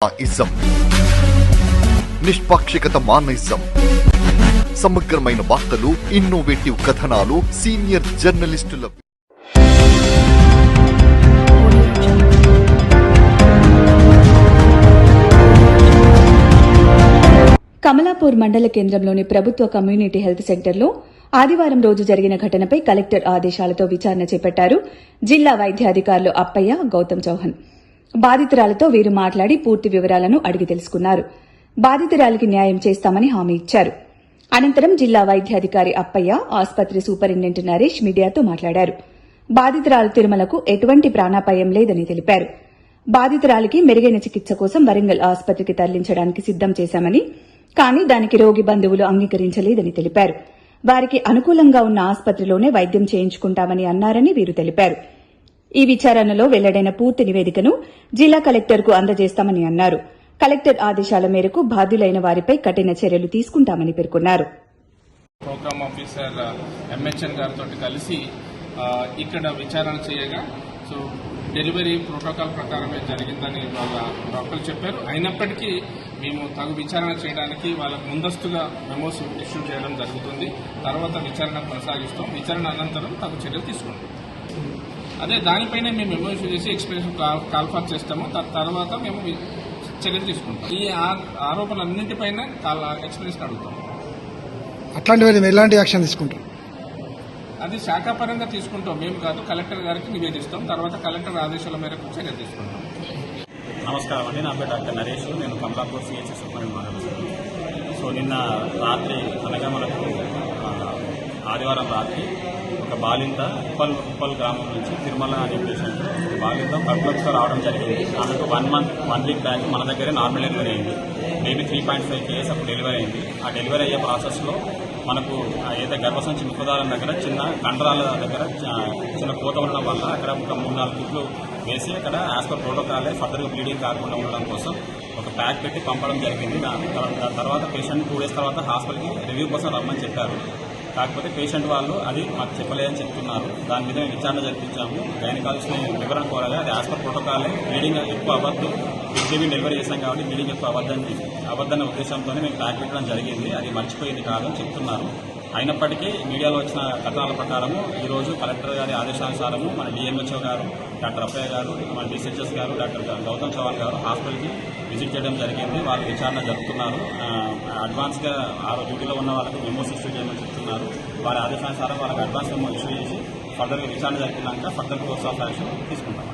Ism నిష్పాక్షికత మానయిజం సమగ్రమైన వార్తలు, innovative కథనాలు, సీనియర్ జర్నలిస్టుల కమలాపూర్ మండల కేంద్రంలోని ప్రభుత్వ కమ్యూనిటీ హెల్త్ సెంటర్లో ఆదివారం రోజు జరిగిన ఘటనపై కలెక్టర్ ఆదేశాలతో విచారణ చేపట్టారు జిల్లా వైద్యాధికారులు అప్పయ్య, గౌతమ్ చౌహాన్. బాధితురాలతో వీరు మాట్లాడి పూర్తి వివరాలను అడిగి తెలుసుకున్నారు. బాధితురాలికి న్యాయం చేస్తామని హామీ ఇచ్చారు. అనంతరం జిల్లా వైద్యాధికారి అప్పయ్య, ఆసుపత్రి సూపరింటెండెంట్ నరేష్ మీడియాతో మాట్లాడారు. బాధితురాలు తిరుమలకు ఎటువంటి ప్రాణాపాయం లేదని తెలిపారు. బాధితురాలికి మెరుగైన చికిత్స కోసం వరంగల్ ఆసుపత్రికి తరలించడానికి సిద్దం చేశామని, కానీ దానికి రోగి బంధువులు అంగీకరించలేదని తెలిపారు. వారికి అనుకూలంగా ఉన్న ఆసుపత్రిలోనే వైద్యం చేయించుకుంటామని అన్నారని వీరు తెలిపారు. ఈ విచారణలో వెల్లడైన పూర్తి నివేదికను జిల్లా కలెక్టర్కు అందజేస్తామని అన్నారు. కలెక్టర్ ఆదేశాల మేరకు బాధ్యులైన వారిపై కఠిన చర్యలు తీసుకుంటామని పేర్కొన్నారు. ప్రోగ్రామ్ ఆఫీసర్ ఎంహెచ్ఎన్ గారితో కలిసి ఇక్కడ విచారణ చేయగా డెలివరీ ప్రోటోకాల్ ప్రకారమే జరిగిందని వాళ్ళ డాక్టర్లు చెప్పారు. అయినప్పటికీ మేము తగు విచారణ చేయడానికి వాళ్ళకు ముందస్తుగా మెమోస్ ఇష్యూ చేయడం జరుగుతుంది. తర్వాత విచారణ కొనసాగిస్తాం. విచారణ అనంతరం తగు చర్యలు తీసుకుంటాం. అదే దానిపైనే మేము మెమో ఇష్యూ చేసి ఎక్స్ప్రెషన్ కాల్ఫార్ చేస్తాము. తర్వాత మేము చర్యలు తీసుకుంటాం. ఈ ఆరోపణలన్నింటిపైన ఎక్స్ప్రెషన్ అడుగుతాం. అట్లాంటివి ఎలాంటి యాక్షన్ తీసుకుంటాం? అది శాఖాపరంగా తీసుకుంటాం, మేము కాదు. కలెక్టర్ గారికి నివేదిస్తాం. తర్వాత కలెక్టర్ ఆదేశాల మేరకు చర్యలు తీసుకుంటాం. నమస్కారం అండి, నా పేరు డాక్టర్ నరేష్. నేను కమలాపూర్ సిహెచ్సి సూపరింటెండెంట్ మాట్లాడుతున్నాను. సో నిన్న రాత్రి అనగా మనకు ఆదివారం రాత్రి ఒక బాలింత ఉప్పల్ గ్రామం నుంచి తిరుమల అనే పేషెంట్ బాలింత కడుపుతో రావడం జరిగింది. ఆమెకు 1 వీక్ బ్యాక్ మన దగ్గరే నార్మల్ డెలివరీ అయింది. బేబీ 3.5 kgs అప్పుడు డెలివరీ అయింది. ఆ డెలివరీ అయ్యే ప్రాసెస్లో మనకు ఏదైతే గర్భసంచి ముఖదారం దగ్గర చిన్న కండరాల దగ్గర చిన్న కోత ఉండడం వల్ల అక్కడ ఒక 3-4 కుట్లు వేసి అక్కడ యాజ్ పర్ ప్రోటోకాలే ఫర్దర్గా బ్లీడింగ్ కాకుండా ఉండడం కోసం ఒక ప్యాక్ పెట్టి పంపడం జరిగింది. దాని తర్వాత పేషెంట్ 2 days తర్వాత హాస్పిటల్కి రివ్యూ కోసం రమ్మని చెప్పారు. కాకపోతే పేషెంట్ వాళ్ళు అది మాకు చెప్పలేదని చెప్తున్నారు. దాని మీద మేము విచారణ జరిపించాము. గైనకాలజిస్ట్ని వివరణ కోరగా అది యాజ్ పర్ ప్రోటోకాలే బ్లీడింగ్ ఎక్కువ అవ్వద్దు, బేబీ డెలివరీ చేశాం కాబట్టి బ్లీడింగ్ ఎక్కువ అవ్వద్దన్న ఉద్దేశంతోనే మేము ప్యాక్ పెట్టడం జరిగింది. అది మర్చిపోయింది కాదని చెప్తున్నారు. అయినప్పటికీ మీడియాలో వచ్చిన కథనాల ప్రకారము ఈరోజు కలెక్టర్ గారి ఆదేశానుసారము మన డిఎంహెచ్ఓ గారు, డాక్టర్ అప్పయ్య గారు, మన డిసిహెచ్ఎస్ గారు, డాక్టర్ గౌతమ్ చౌహాన్ గారు హాస్పిటల్కి విజిట్ చేయడం జరిగింది. వాళ్ళు విచారణ జరుపుతున్నారు. అడ్వాన్స్గా ఆ డ్యూటీలో ఉన్న వాళ్ళకి మెమోస్ ఇష్యూ చేయమని చెప్తున్నారు. వారి ఆదేశానుసారం వాళ్ళకి అడ్వాన్స్ మెమో ఇష్యూ చేసి ఫర్దర్గా విచారణ జరిపినాక ఫర్దర్ కోర్స్ ఆఫ్ యాక్షన్ తీసుకుంటారు.